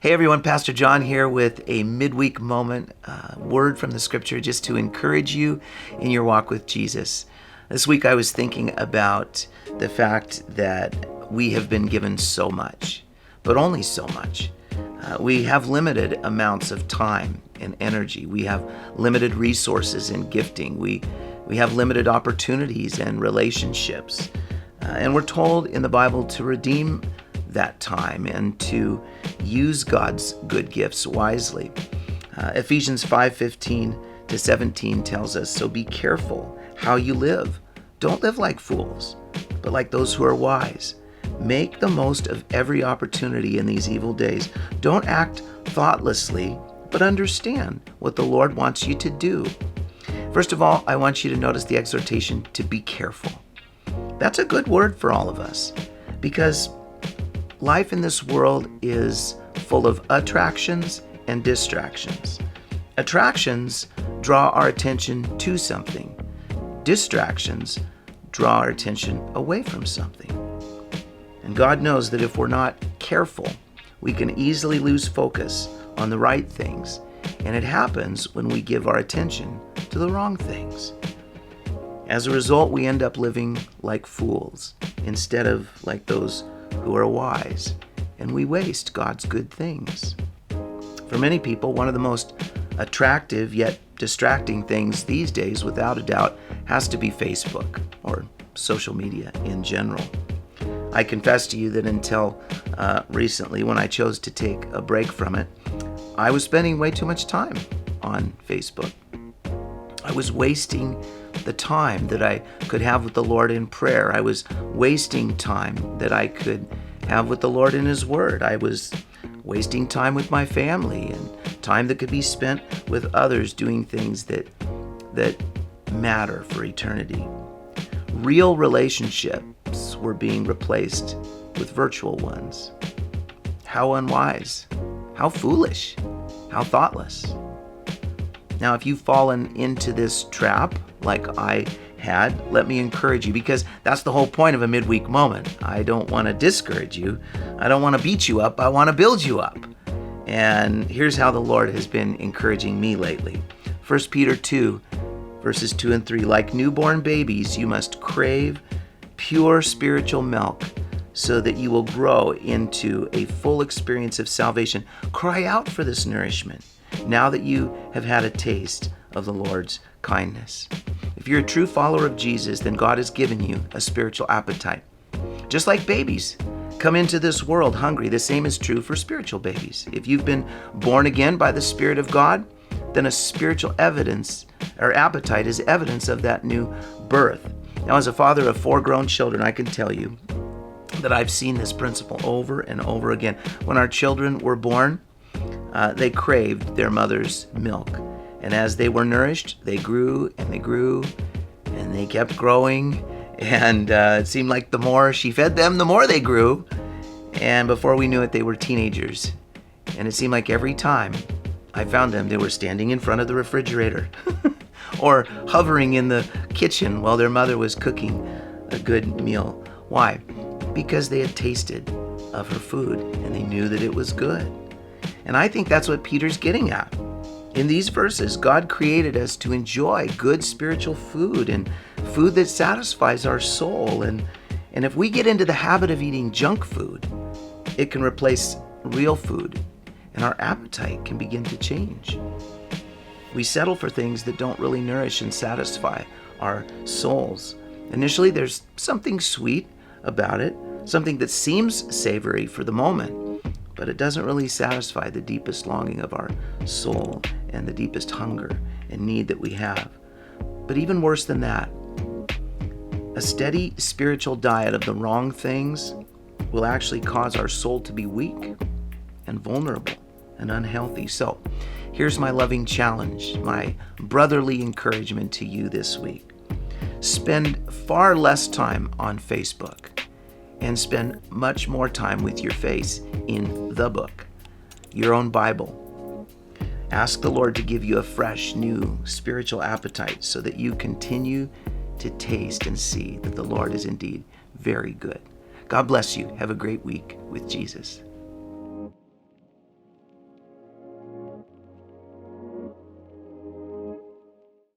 Hey everyone, Pastor John here with a midweek moment, word from the scripture just to encourage you in your walk with Jesus. This week I was thinking about the fact that we have been given so much, but only so much. We have limited amounts of time and energy. We have limited resources and gifting. We have limited opportunities and relationships. And we're told in the Bible to redeem that time and to use God's good gifts wisely. Ephesians 5:15 to 17 tells us, "So be careful how you live. Don't live like fools, but like those who are wise. Make the most of every opportunity in these evil days. Don't act thoughtlessly, but understand what the Lord wants you to do." First of all, I want you to notice the exhortation to be careful. That's a good word for all of us, because life in this world is full of attractions and distractions. Attractions draw our attention to something. Distractions draw our attention away from something. And God knows that if we're not careful, we can easily lose focus on the right things. And it happens when we give our attention to the wrong things. As a result, we end up living like fools instead of like those who are wise, and we waste God's good things. For many people, one of the most attractive yet distracting things these days, without a doubt, has to be Facebook or social media in general. I confess to you that until recently, when I chose to take a break from it, I was spending way too much time on Facebook. I was wasting the time that I could have with the Lord in prayer. I was wasting time that I could have with the Lord in His Word. I was wasting time with my family and time that could be spent with others doing things that matter for eternity. Real relationships were being replaced with virtual ones. How unwise, how foolish, how thoughtless. Now, if you've fallen into this trap like I had, let me encourage you, because that's the whole point of a midweek moment. I don't want to discourage you. I don't want to beat you up. I want to build you up. And here's how the Lord has been encouraging me lately. 1 Peter 2, verses 2 and 3, "Like newborn babies, you must crave pure spiritual milk so that you will grow into a full experience of salvation. Cry out for this nourishment now that you have had a taste of the Lord's kindness." If you're a true follower of Jesus, then God has given you a spiritual appetite. Just like babies come into this world hungry, the same is true for spiritual babies. If you've been born again by the Spirit of God, then a spiritual evidence or appetite is evidence of that new birth. Now, as a father of 4 grown children, I can tell you that I've seen this principle over and over again. When our children were born, they craved their mother's milk. And as they were nourished, they grew and they grew and they kept growing. And it seemed like the more she fed them, the more they grew. And before we knew it, they were teenagers. And it seemed like every time I found them, they were standing in front of the refrigerator or hovering in the kitchen while their mother was cooking a good meal. Why? Because they had tasted of her food and they knew that it was good. And I think that's what Peter's getting at. In these verses, God created us to enjoy good spiritual food and food that satisfies our soul. And if we get into the habit of eating junk food, it can replace real food and our appetite can begin to change. We settle for things that don't really nourish and satisfy our souls. Initially, there's something sweet about it, something that seems savory for the moment, but it doesn't really satisfy the deepest longing of our soul and the deepest hunger and need that we have. But even worse than that, a steady spiritual diet of the wrong things will actually cause our soul to be weak and vulnerable and unhealthy. So here's my loving challenge, my brotherly encouragement to you this week. Spend far less time on Facebook and spend much more time with your face in the book, your own Bible. Ask the Lord to give you a fresh, new spiritual appetite so that you continue to taste and see that the Lord is indeed very good. God bless you. Have a great week with Jesus.